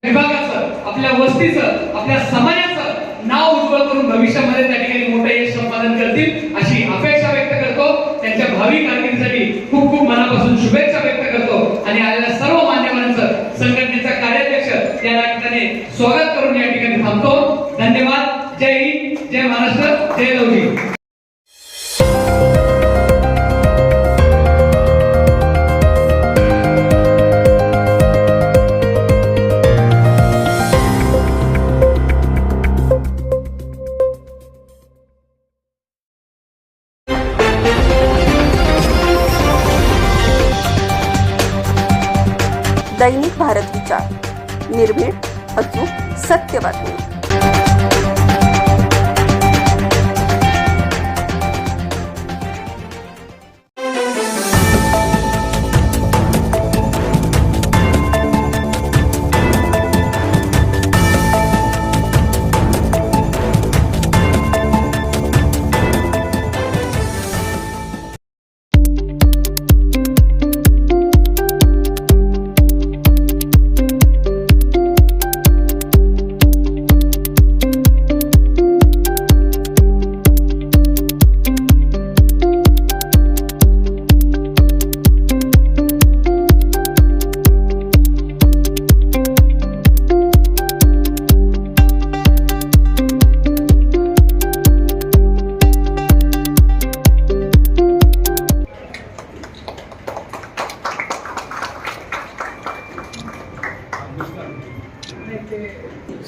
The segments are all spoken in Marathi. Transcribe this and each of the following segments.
विभागाचं, आपल्या वस्तीचं, आपल्या समाजाचं नाव उज्ज्वल करून भविष्यामध्ये त्या ठिकाणी मोठं यश संपादन करतील अशी अपेक्षा व्यक्त करतो. त्यांच्या भावी कारकिर्दीसाठी खूप खूप मनापासून शुभेच्छा व्यक्त करतो आणि आलेल्या सर्व मान्यवरांचं संघटनेचा कार्याध्यक्ष या ठिकाणी स्वागत करून या ठिकाणी थांबतो. धन्यवाद. जय हिंद, जय महाराष्ट्र, जय लवजी. दैनिक भारत विचार, निर्भीड, अचूक, सत्य बातमी.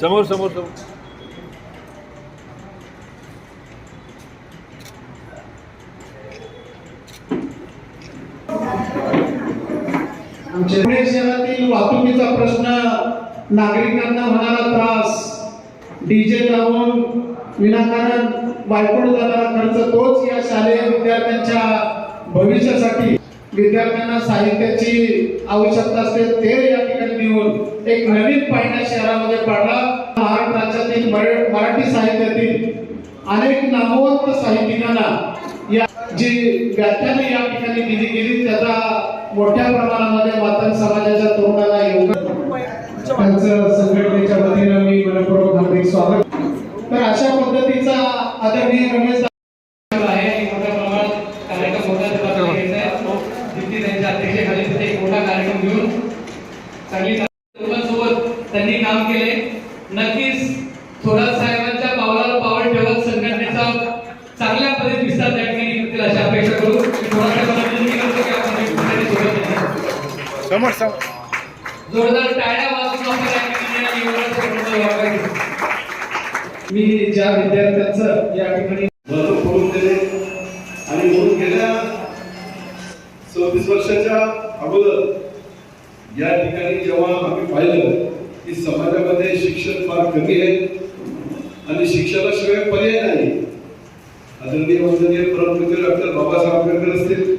समोर समोर समोर आमच्या पुणे शहरातील वाहतुकीचा प्रश्न, नागरिकांना होणारा त्रास, डीजे लावून विनाकारण वायफळ जाणारा खर्च, तोच या शालेय विद्यार्थ्यांच्या भविष्यासाठी विद्यार्थ्यांना साहित्याची आवश्यकता असते ते या ठिकाणी देऊन एक नवीन पायंडा शहरामध्ये पाडला. महाराष्ट्र राज्यातील मराठी साहित्यातील अनेक नामवंत साहित्यिकांना या जी व्याख्याने या ठिकाणी दिली गेली त्याचा मोठ्या प्रमाणामध्ये मातंग समाजाच्या तरुणांना योगदान, त्यांचं संघटनेच्या वतीनं मी मनपूर्वक हार्दिक स्वागत. तर अशा पद्धतीचा आदरणीय रमेश त्यांनी काम केले. नक्कीच थोरात साहेबांच्या पावलाला पाऊल ठेवत संघटनेचा चांगल्या पद्धतीने विस्तार त्या ठिकाणी करतील अशी अपेक्षा करू. समोर समोर जोरदार टाळ्या वाजवून मी ज्या विद्यार्थ्यांचं या ठिकाणी करून दिले आणि म्हणून गेल्या 34 वर्षाच्या अगोदर या ठिकाणी जेव्हा आम्ही पाहिलं की समाजामध्ये शिक्षण फार कमी आहे आणि शिक्षणाशिवाय पर्याय नाही. आदरणीय वंदनीय परमपूज्य डॉक्टर बाबासाहेब आंबेडकर असतील,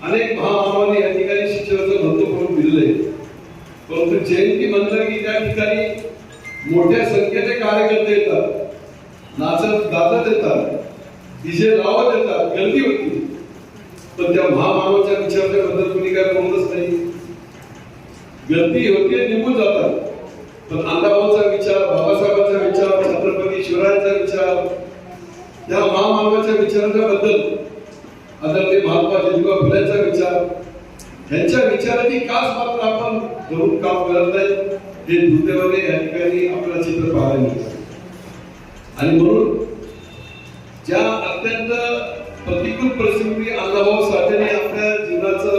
अनेक महामानवांनी या ठिकाणी शिक्षणाचं महत्त्व करून दिलेलं आहे. परंतु जयंती म्हणलं की त्या ठिकाणी मोठ्या संख्येने कार्यकर्ते येतात, नाचत गाजत येतात, डीजे लावत येतात, गर्दी होती. पण त्या महामानवाच्या विचाराबद्दल कोणी काय बोलतच नाही. गर्दी होते, निघून जातात. पण अण्णाभाऊचा विचार, बाबासाहेबांचा विचार, छत्रपती शिवरायांचा विचार, या महामानवाच्या विचाराच्या बद्दल आदरणीय महात्मा ज्योतिबा फुलेंचा विचार, यांच्या विचाराची कास मात्र आपण धरून काम करत नाही हे दुर्दैवाने या ठिकाणी आपल्याला चित्र पाहायला मिळतं. आणि म्हणून ज्या अत्यंत प्रतिकूल परिस्थिती अण्णाभाऊ साठेने आपल्या जीवनाचं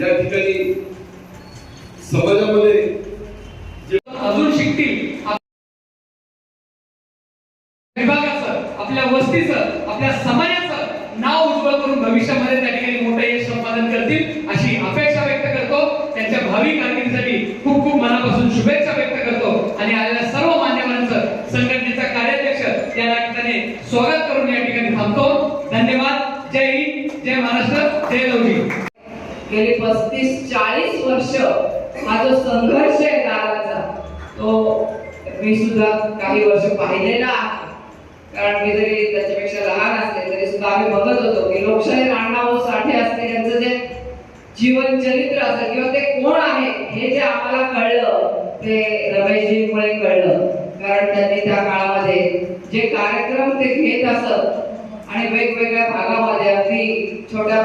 या ठिकाणी समाजामध्ये अजून शिकतील. विभागाचं, आपल्या वस्तीचं, आपल्या समाजाचं नाव उज्ज्वल करून भविष्यामध्ये त्या ठिकाणी मोठं यश संपादन करतील अशी अपेक्षा व्यक्त करतो. त्यांच्या भावी कारकिर्दीसाठी खूप खूप मनापासून शुभेच्छा व्यक्त करतो आणि आलेल्या सर्व मान्यवरांचं संघटनेचा कार्याध्यक्ष या ठिकाणी स्वागत करून या ठिकाणी थांबतो. धन्यवाद. जय हिंद, जय महाराष्ट्र, जय लवजी. गेली 35-40 वर्ष हा जो संघर्ष आहे दादाचा तो मी सुद्धा काही वर्ष पाहिलेला आहे. कारण मी जरी त्याच्यापेक्षा लहान असले तरी सुद्धा आम्ही बघत होतो की लोकशाहीर अण्णाभाऊ साठे असते यांचं जे जीवन चरित्र असेल किंवा ते कोण आहे हे जे आम्हाला कळलं ते रमेशजींमुळे कळलं. कारण त्यांनी त्या काळामध्ये जे कार्यक्रम ते घेत असत आणि वेगवेगळ्या भागामध्ये अगदी छोट्या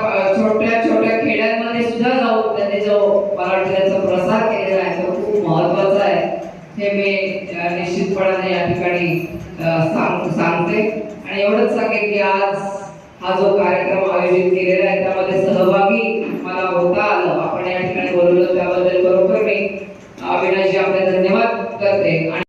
खेड्यांमध्ये सुद्धा जाऊन त्यांनी जो मराठीचा प्रसार केलेला आहे तो खूप महत्वाचा आहे हे मी निश्चितपणाने या ठिकाणी सांगते. आणि एवढंच सांगेन की आज हा जो कार्यक्रम आयोजित केलेला आहे त्यामध्ये सहभागी मला होता आलं, आपण या ठिकाणी बोलवलं त्याबद्दल बरोबर मी अविनाशजी आपले धन्यवाद करते.